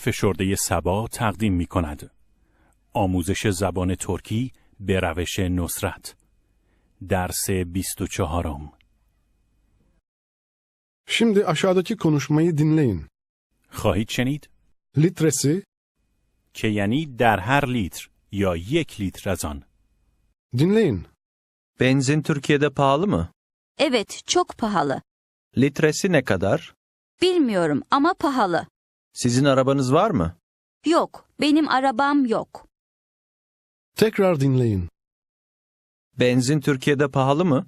فشرده سبا تقدیم می کند. آموزش زبان ترکی به روش نصرت. درس 24. Şimdi aşağıdaki konuşmayı dinleyin. خواهید شنید؟ Litresi, که یعنی در هر لیتر یا 1 لیتر از آن. dinleyin. Benzin Türkiye'de pahalı mı? Evet, çok pahalı. Litresi ne kadar? Bilmiyorum ama pahalı. Sizin arabanız var mı? Yok, benim arabam yok. Tekrar dinleyin. Benzin Türkiye'de pahalı mı?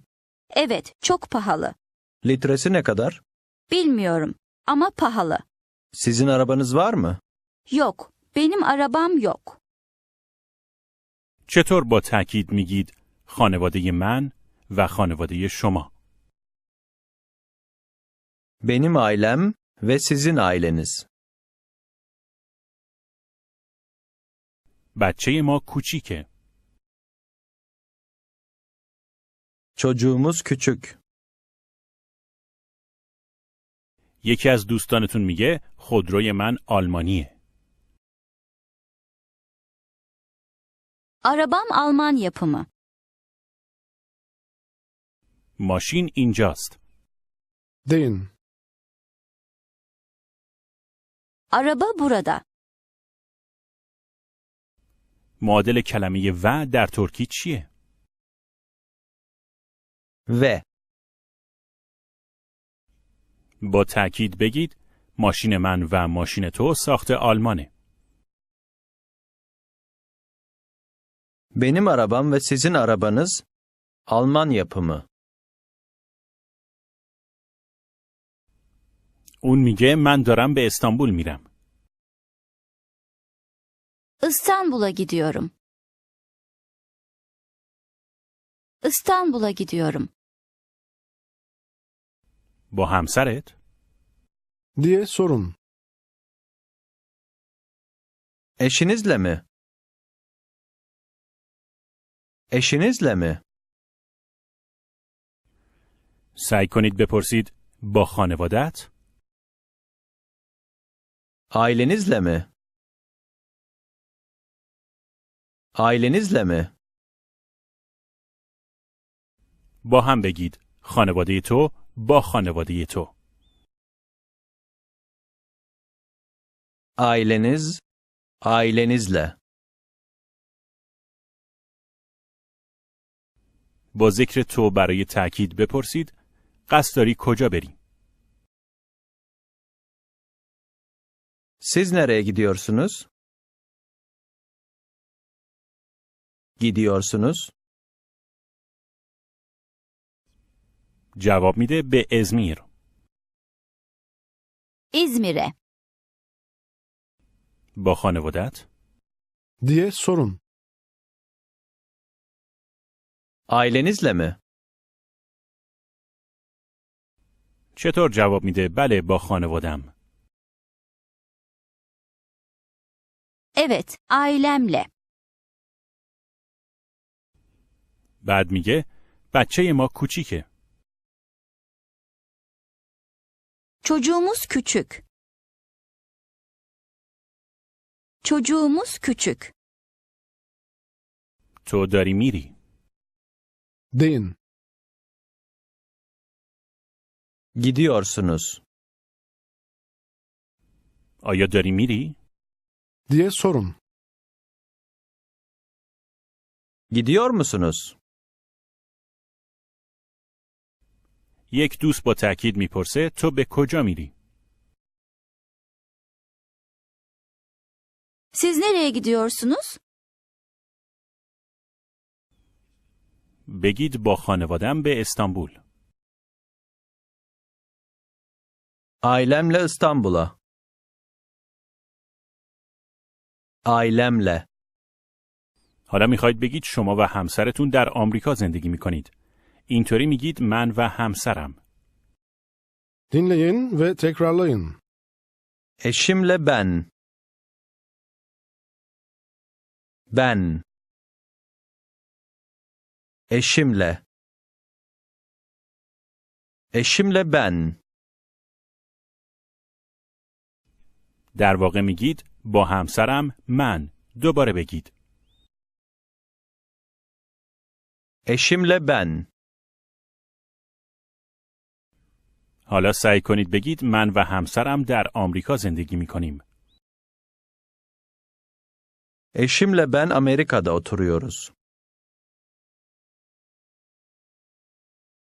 Evet, çok pahalı. Litresi ne kadar? Bilmiyorum ama pahalı. Sizin arabanız var mı? Yok, benim arabam yok. چطور با تأکید میگید خانواده من و خانواده شما؟ Benim ailem ve sizin aileniz. بچه ما کوچیکه. Çocuğumuz küçük. یکی از دوستانتون میگه خودروی من آلمانیه. Arabam Alman yapımı. ماشین اینجاست. Deyin. Araba burada. معادل کلمه و در ترکی چیه؟ Ve با تأکید بگید ماشین من و ماشین تو ساخت آلمانه. benim arabam ve sizin arabanız Alman yapımı. اون میگه من دارم به استانبول میرم. İstanbul'a gidiyorum. İstanbul'a gidiyorum. با همسرت؟ Diye sorun. Eşinizle mi? Eşinizle mi? سعی کنید بپرسید با خانوادت؟ Ailenizle mi? Ailenizle mi? با هم بگید خانواده تو با خانواده تو. Aileniz, ailenizle. با ذکر تو برای تأکید بپرسید قصد داری کجا بری؟ Siz nereye gidiyorsunuz? Gidiyorsunuz. جواب میده به ازمیر. İzmir'e. با خانوادت؟ Diye sorun. Ailenizle mi? چطور جواب میده بله با خانوادم؟ Evet, ailemle. بعد میگه بچه ما کوچیکه. Çocuğumuz küçük. Çocuğumuz küçük. تو داری میری. Deyin. Gidiyorsunuz. آیا داری میری؟ Diye sorun. Gidiyor musunuz? یک دوست با تأکید میپرسه تو به کجا میری؟ Siz nereye gidiyorsunuz? بگید با خانوادم به استانبول. Ailemle İstanbul'a. Ailemle. حالا میخواید بگید شما و همسرتون در آمریکا زندگی میکنید. اینطوری میگید من و همسرم. Dinleyin ve tekrarlayın. Eşimle ben. Ben. Eşimle. Eşimle ben. در واقع میگید با همسرم من. دوباره بگید. Eşimle ben. حالا سعی کنید بگید من و همسرم در آمریکا زندگی میکنیم. Eşimle ben Amerika'da oturuyoruz.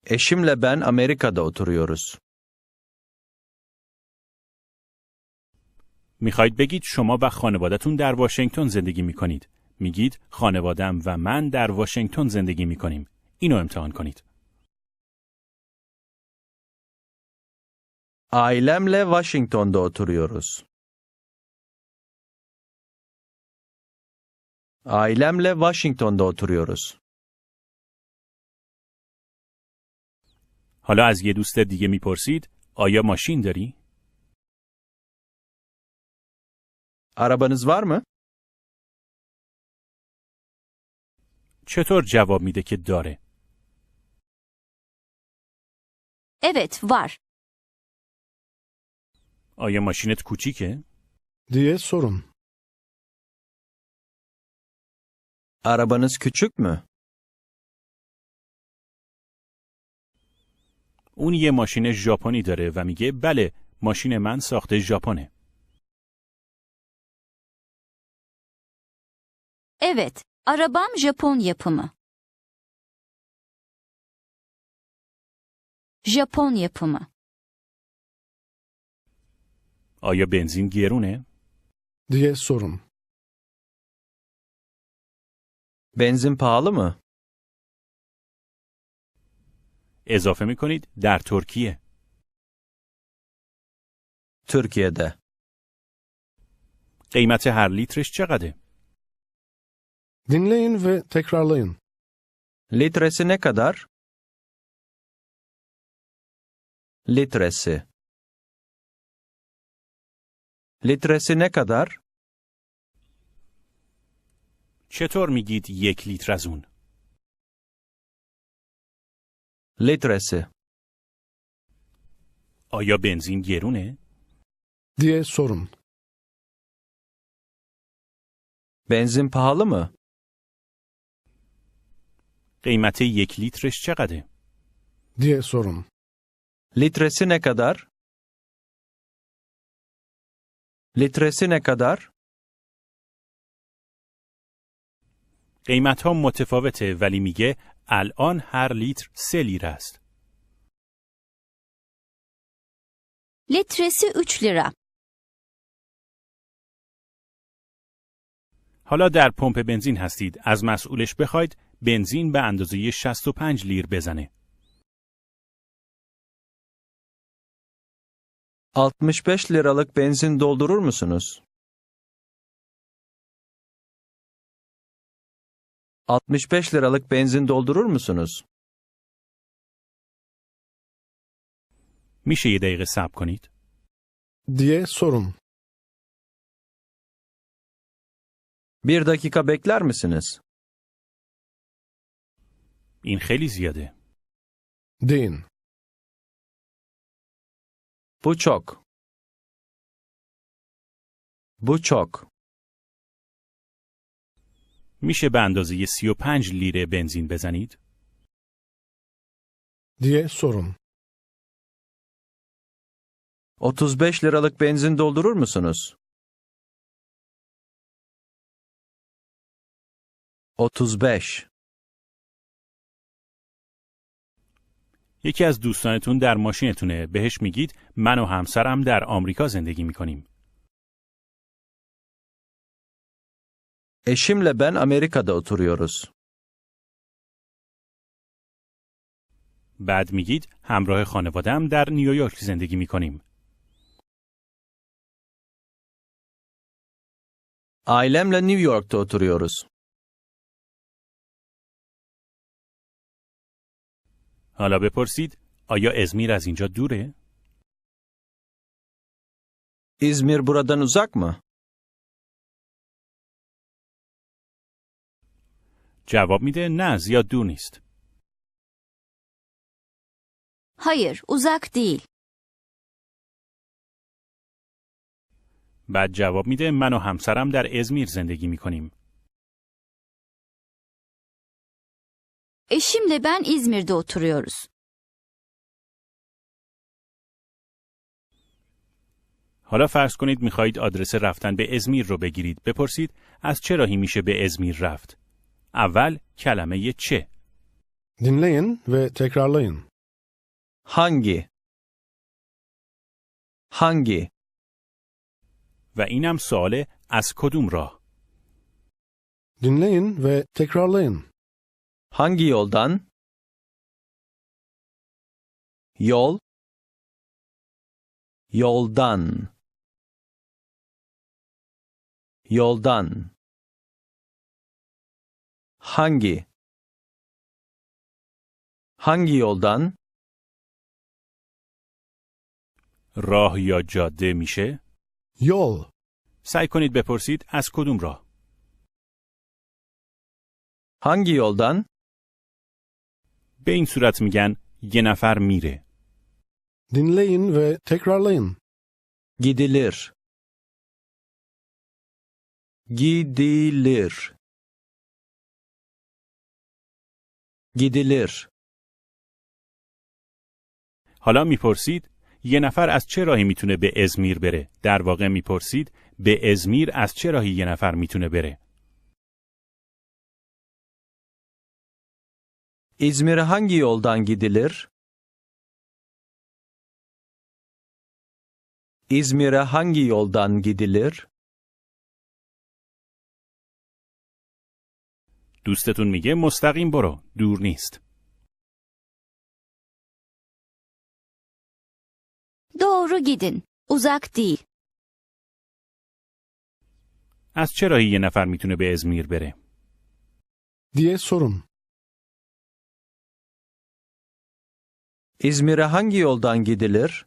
Eşimle ben Amerika'da oturuyoruz. میخواید بگید شما و خانواده‌تون در واشنگتن زندگی میکنید. میگید خانواده‌ام و من در واشنگتن زندگی میکنیم. اینو امتحان کنید. Ailemle Washington'da oturuyoruz. Ailemle Washington'da oturuyoruz. حالا از یه دوست دیگه میپرسید آیا ماشین داری؟ Arabanız var mı? چطور جواب میده که داره؟ Evet, var. آیا ماشینت کوچیکه؟ diye sorun. Arabanız küçük mü? اون یه ماشین ژاپنی داره و میگه بله ماشین من ساخته ژاپنه. Evet, arabam Japon yapımı. Japon yapımı. آیا بنزین گرونه؟ diye sorun. Benzin pahalı mı? اضافه میکنید در ترکیه. Türkiye'de. قیمت هر لیترش چقدره؟ Dinleyin ve tekrarlayın. Litresi ne kadar? Litresi. Litresi ne kadar? چطور میگید 1 لیتر از اون؟ Litresi. آیا بنزین گرونه؟ diye sorun. Benzin pahalı mı? قیمت 1 لیترش چقدره؟ diye sorun. Litresi ne kadar? Litresi ne kadar? قیمت ها متفاوته ولی میگه الان هر لیتر 3 لیر است. Litresi 3 lira. حالا در پمپ بنزین هستید. از مسئولش بخواید بنزین به اندازه 65 لیر بزنه. 65 liralık benzin doldurur musunuz? 65 liralık benzin doldurur musunuz? میشه یه دقیقه صبر کنید؟ diye sorun. 1 dakika bekler misiniz? این خیلی زیاده. Deyin. Bu çok. Bu çok. میشه به اندازه 35 لیر بنزین بزنید؟ diye sorun. 35 liralık benzin doldurur musunuz? 35. یکی از دوستانتون در ماشینتونه. بهش میگید من و همسرم در آمریکا زندگی میکنیم. Eşimle ben Amerika'da oturuyoruz. بعد میگید همراه خانواده‌ام در نیویورک زندگی میکنیم. Ailemle New York'ta oturuyoruz. حالا بپرسید آیا ازمیر از اینجا دوره؟ İzmir buradan uzak mı? جواب میده نه زیاد دور نیست. Hayır, uzak değil. بعد جواب میده من و همسرم در ازمیر زندگی میکنیم. Eşimle ben İzmir'de oturuyoruz. حالا فرض کنید میخواهید آدرس رفتن به ازمیر رو بگیرید. بپرسید از چه راهی میشه به ازمیر رفت؟ اول کلمه چه. Dinleyin ve tekrarlayın. hangi hangi و اینم سوال از کدوم راه. Dinleyin ve tekrarlayın. hangi yoldan yol yoldan yoldan hangi yoldan راه یا جاده میشه؟ Yol. سعی کنید بپرسید از کدوم راه. hangi yoldan به این صورت میگن یه نفر میره. Dinleyin ve tekrarlayın. gidilir gidilir gidilir حالا میپرسید یه نفر از چه راهی میتونه به ازمیر بره؟ در واقع میپرسید به ازمیر از چه راهی یه نفر میتونه بره؟ İzmir'e hangi yoldan gidilir? İzmir'e hangi yoldan gidilir? دوستتون میگه مستقیم برو، دور نیست. Doğru gidin. Uzak değil. از چه راهی یه نفر میتونه به ازمیر بره؟ Diye sorun. İzmir'e hangi yoldan gidilir?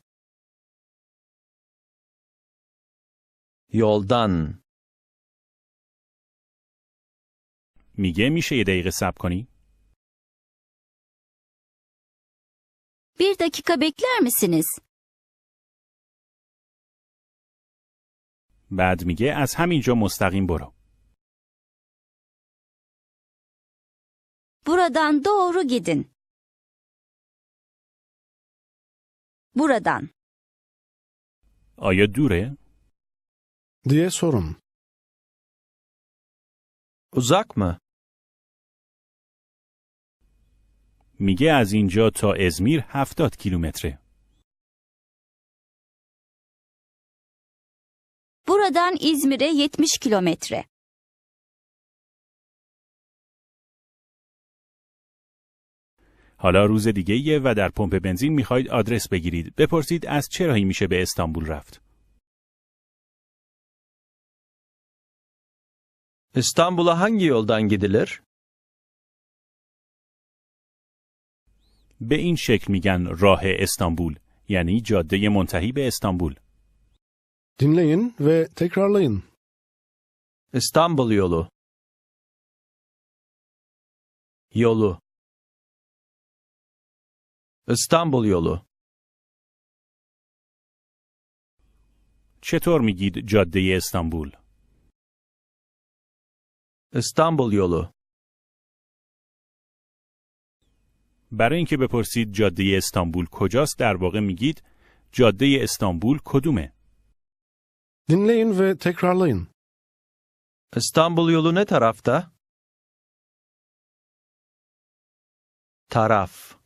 Yoldan. میگه میشه یه دقیقه صبر کنی؟ Bir dakika bekler misiniz? بعد میگه از همینجا مستقیم برو. Buradan doğru gidin. Buradan. آیا دوره؟ Diye sorun. Uzak mı? میگه از اینجا تا ازمیر 70 کیلومتره. Buradan İzmir'e 70 kilometre. حالا روز دیگه یه و در پمپ بنزین میخواید آدرس بگیرید. بپرسید از چه راهی میشه به استانبول رفت؟ İstanbul'a hangi yoldan gidilir? به این شکل میگن راه استانبول، یعنی جاده منتهی به استانبول. Dinleyin ve tekrarlayın. İstanbul yolu. Yolu. İstanbul yolu. چطور میگید جاده استانبول؟ İstanbul yolu. برای اینکه بپرسید جاده استانبول کجاست در واقع میگید جاده استانبول کدومه؟ Dinleyin ve tekrarlayın. İstanbul yolu ne tarafta? Taraf.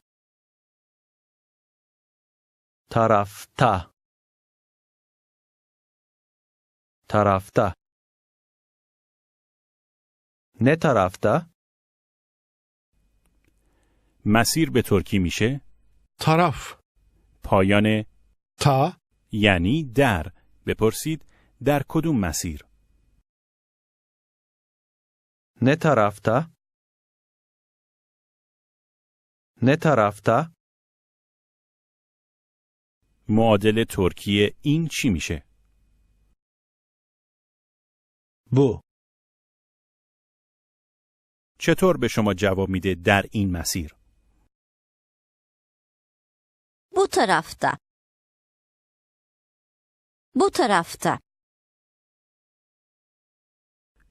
Tarafta. Tarafta. Ne tarafta? مسیر به ترکی میشه Taraf. پایان Ta. یعنی در. بپرسید در کدوم مسیر؟ Ne tarafta? Ne tarafta? معادل ترکی این چی میشه؟ Bu. چطور به شما جواب میده در این مسیر؟ Bu tarafta. Bu tarafta.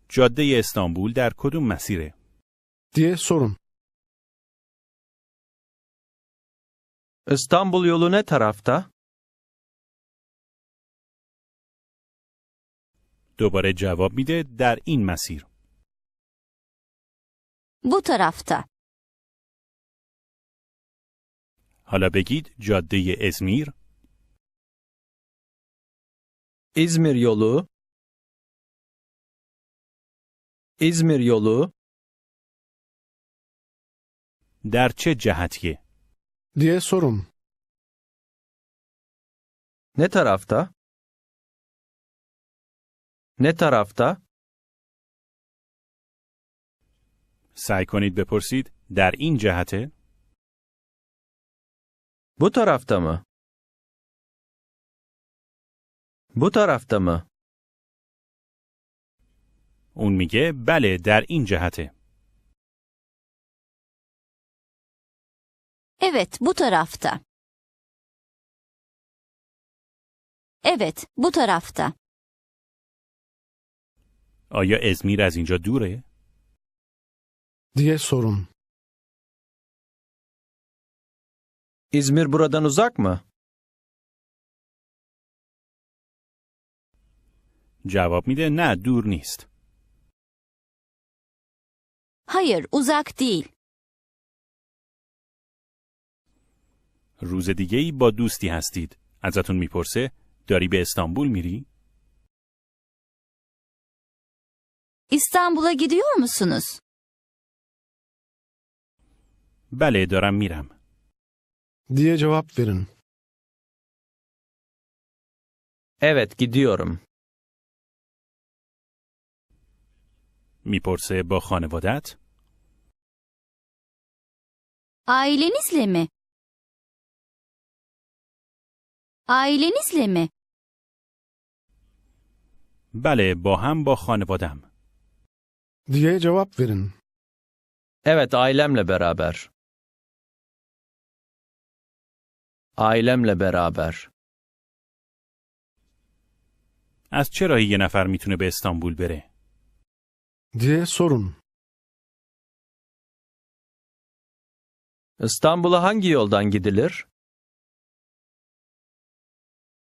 جاده استانبول در کدوم مسیره؟ diye sorun. İstanbul yolu ne tarafta? دوباره جواب میده در این مسیر. Bu tarafta. حالا بگید جاده ازمیر. İzmir yolu. İzmir yolu در چه جهتیه؟ diye sorun. ne tarafta? Ne tarafta? سعی کنید بپرسید در این جهته؟ Bu tarafta mı? Bu tarafta mı? اون میگه بله در این جهته. Evet, bu tarafta. Evet, bu tarafta. آیا ازمیر از اینجا دوره؟ diye sorun. İzmir buradan uzak mı? جواب میده نه دور نیست. Hayır, uzak değil. روز دیگه‌ای با دوستی هستید. ازتون میپرسه داری به استانبول میری؟ İstanbul'a gidiyor musunuz? بله دارم میرم. diye cevap verin. Evet, gidiyorum. میپرسه با خانوادت؟ Ailenizle mi? Ailenizle mi? بله با هم با خانوادم. diye cevap verin. Evet, ailemle beraber. Ailemle beraber. از چه راهی یه نفر میتونه به استانبول بره؟ diye sorun. İstanbul'a hangi yoldan gidilir?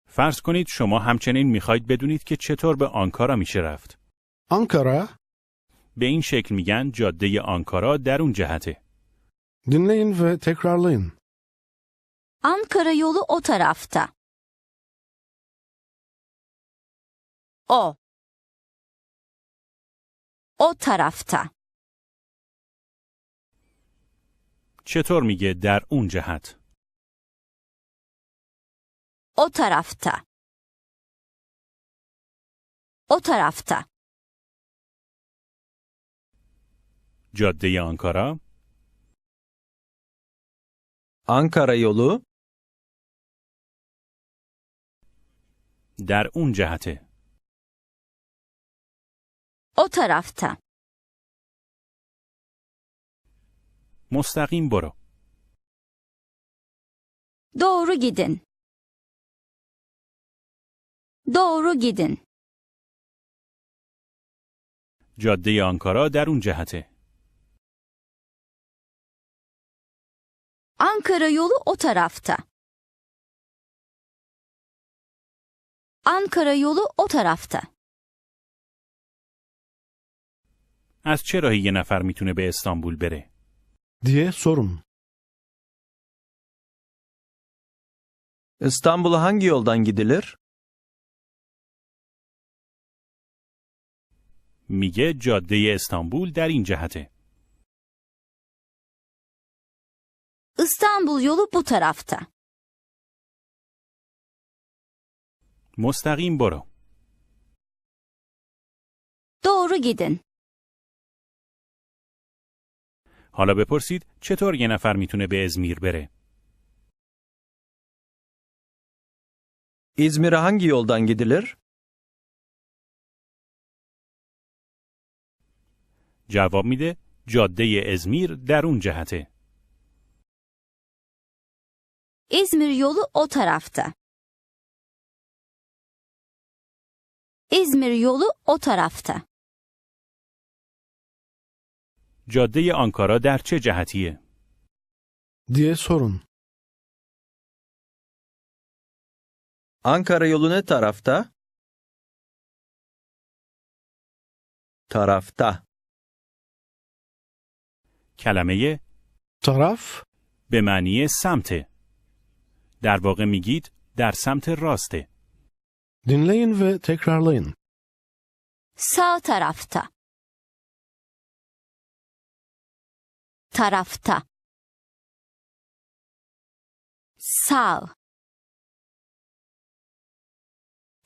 فرض کنید شما همچنین میخواید بدونید که چطور به آنکارا میشه رفت. Ankara, به این شکل میگن جاده آنکارا در اون جهته. dinleyin ve tekrarlayın. Ankara yolu o tarafta. O. O tarafta. چطور میگه در اون جهت؟ O tarafta. O tarafta. جاده آنکارا Ankara yolu در اون جهته. O tarafta. مستقیم برو. Doğru gidin. Doğru gidin. جاده آنکارا در اون جهته. Ankara yolu o tarafta. Ankara yolu o tarafta. از چه راهی یه نفر میتونه به استانبول بره؟ diye sorun. İstanbul'a hangi yoldan gidilir? میگه جاده استانبول در این جهته. İstanbul yolu bu tarafta. مستقیم برو. Doğru gidin. حالا بپرسید چطور یه نفر میتونه به ازمیر بره؟ İzmir'e hangi yoldan gidilir? جواب میده جاده ازمیر در اون جهته. İzmir yolu o tarafta. İzmir yolu o tarafta. جاده آنکارا در چه جهتیه؟ diye sorun. Ankara yolu ne tarafta? Tarafta. کلمه Taraf, به معنی سمته. در واقع میگید در سمت راسته. dinleyin ve tekrarlayın. Sağ tarafta. Tarafta. Sağ.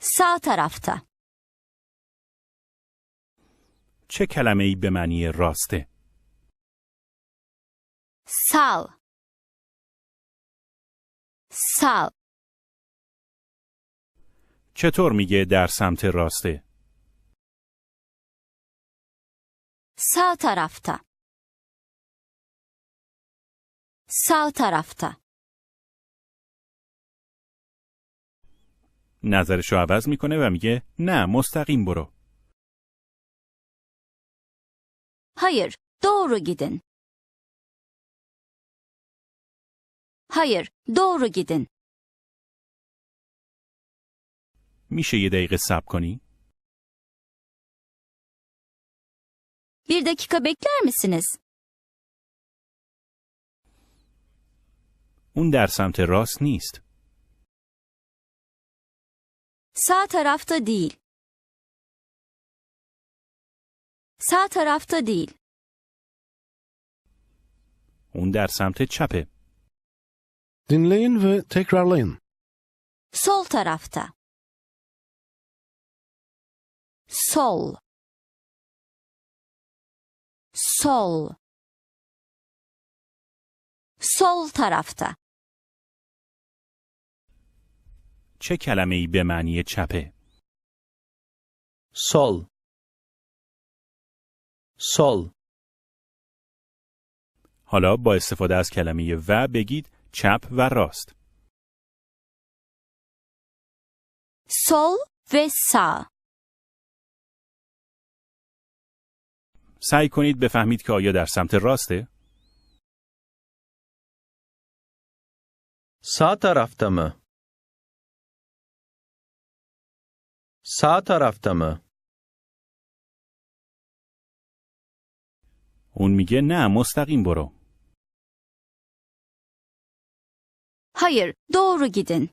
Sağ tarafta. چه کلمه‌ای به معنی راسته؟ Sağ. Sağ. چطور میگه در سمت راسته؟ Sağ tarafta. Sağ tarafta. نظرشو عوض میکنه و میگه نه مستقیم برو. Hayır, doğru gidin. Hayır, doğru gidin. میشه یه دقیقه صبر کنی؟ Bir dakika bekler misiniz? اون در سمت راست نیست. Sağ tarafta değil. Sağ tarafta değil. اون در سمت چپه. Dinleyin ve tekrarlayın. Sol tarafta. Sol. Sol. Sol tarafta. چه کلمه‌ای به معنی چپه؟ Sol. Sol. حالا با استفاده از کلمه و بگید چپ و راست. Sol ve sağ. سعی کنید بفهمید که آیا در سمت راسته؟ Sağ tarafta mı? Sağ tarafta mı? اون میگه نه مستقیم برو. Hayır, doğru gidin.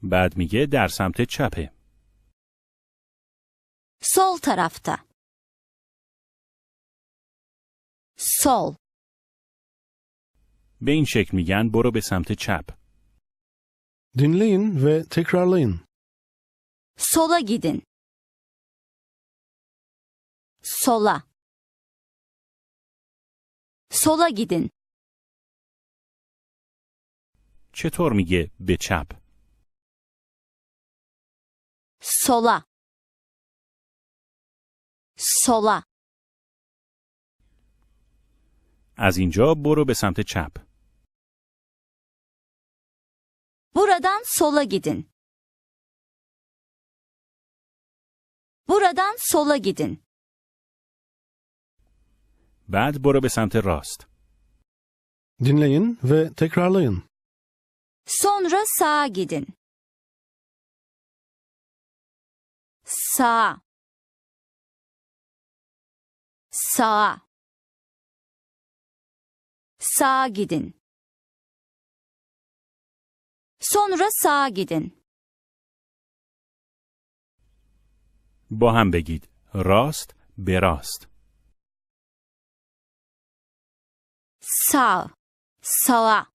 بعد میگه در سمت چپه. Sol tarafta. Sol. به این شکل میگن برو به سمت چپ. Dinleyin ve tekrarlayın. Sola gidin. Sola. Sola gidin. چطور میگه به چپ؟ Sola. Sola. از اینجا برو به سمت چپ. Buradan sola gidin. Buradan sola gidin. بعد برو به سمت راست. Dinleyin ve tekrarlayın. Sonra sağa gidin. Sağa. Sağa. Sağa gidin. Sonra sağa gidin. با هم بگید راست به راست. Sağ. Sağa.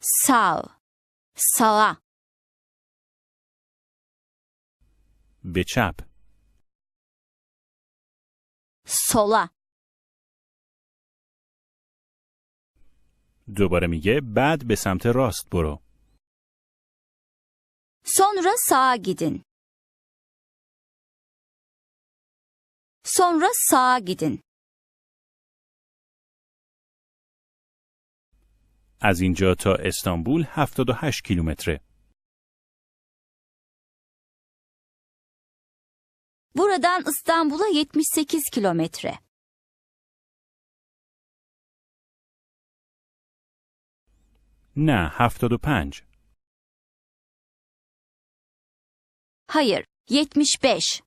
Sağ. Sağa. به چپ. Sola. دوباره میگه بعد به سمت راست برو. Sonra sağa gidin. Sonra sağa gidin. از اینجا تا استانبول 78 کیلومتره. Buradan İstanbul'a 78 kilometre. نه 75. Hayır, 75.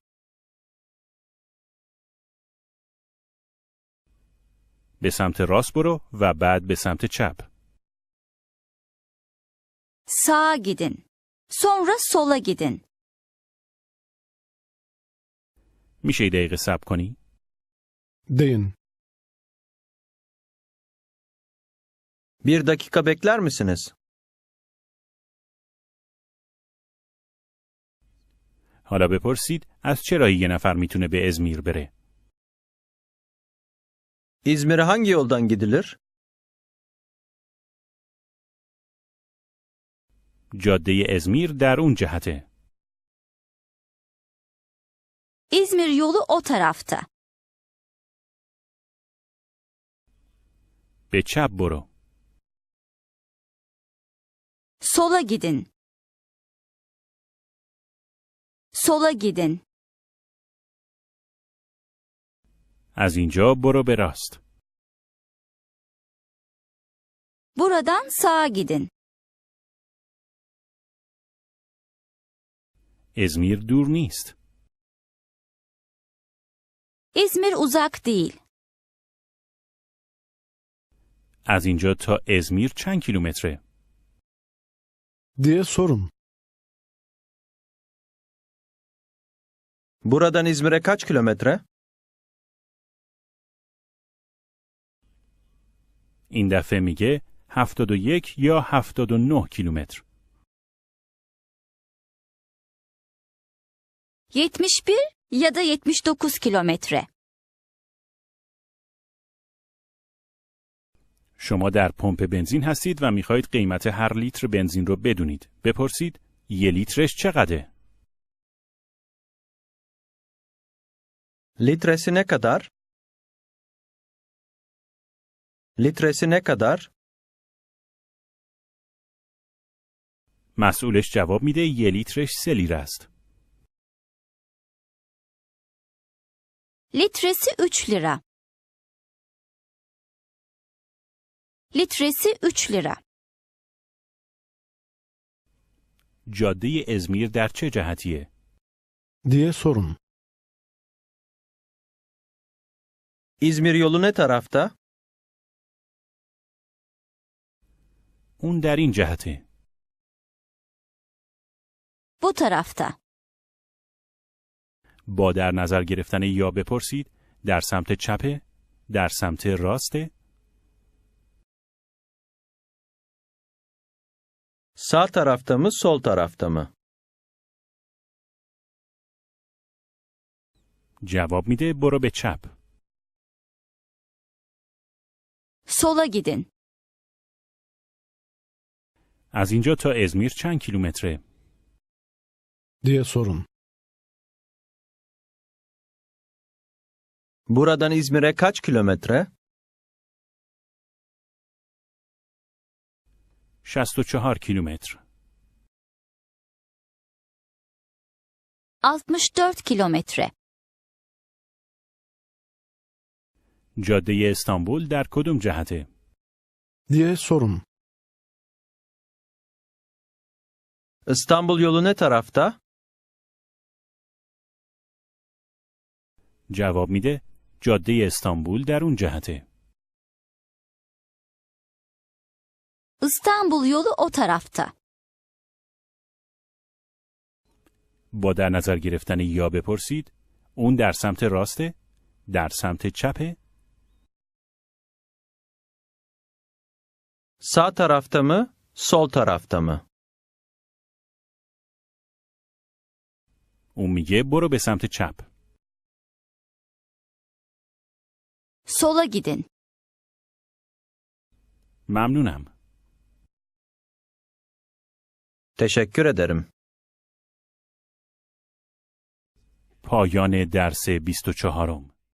به سمت راست برو و بعد به سمت چپ. Sağa gidin. Sonra sola gidin. میشه یه دقیقه صبر کنی؟ Deyin. 1 dakika bekler misiniz? حالا بپرسید از چه راهی یه نفر میتونه به ازمیر بره؟ İzmir'e hangi yoldan gidilir? جاده ازمیر در اون جهته. İzmir yolu o tarafta. به چپ برو. Sola gidin. Sola gidin. از اینجا برو به راست. Buradan sağa gidin. ازمیر دور نیست. İzmir uzak değil. از اینجا تا ازمیر چند کیلومتره؟ Diye sorun. Buradan İzmir'e kaç kilometre? این دفعه میگه 71 یا 79 کیلومتر. 71 ya da 79 kilometre. شما در پمپ بنزین هستید و میخواهید قیمت هر لیتر بنزین رو بدونید. بپرسید 1 لیترش چقدره؟ Litresi ne kadar? Litresi ne kadar? مسئولش جواب میده 1 لیترش 3 لیره است. Litresi 3 lira. Litresi 3 lira. جاده ازمیر در چه جهتیه؟ Diye sorun. İzmir yolu ne tarafta? اون در این جهته. Bu tarafta. با در نظر گرفتن یا بپرسید در سمت چپه؟ در سمت راسته؟ Sağ tarafta mı, sol tarafta mı? جواب میده برو به چپ. Sola gidin. از اینجا تا ازمیر چند کیلومتره؟ Diye sorun. Buradan İzmir'e kaç kilometre? 64 کیلومتر. 64 kilometre. جاده استانبول در کدوم جهته؟ Diye sorun. İstanbul yolu ne tarafta? جواب میده جاده استانبول در اون جهته. İstanbul yolu o tarafta. با در نظر گرفتن یا بپرسید اون در سمت راسته؟ در سمت چپه؟ Sağ tarafta mı, sol tarafta mı? اون میگه برو به سمت چپ. Sola gidin. ممنونم. Teşekkür ederim. پایان درس 24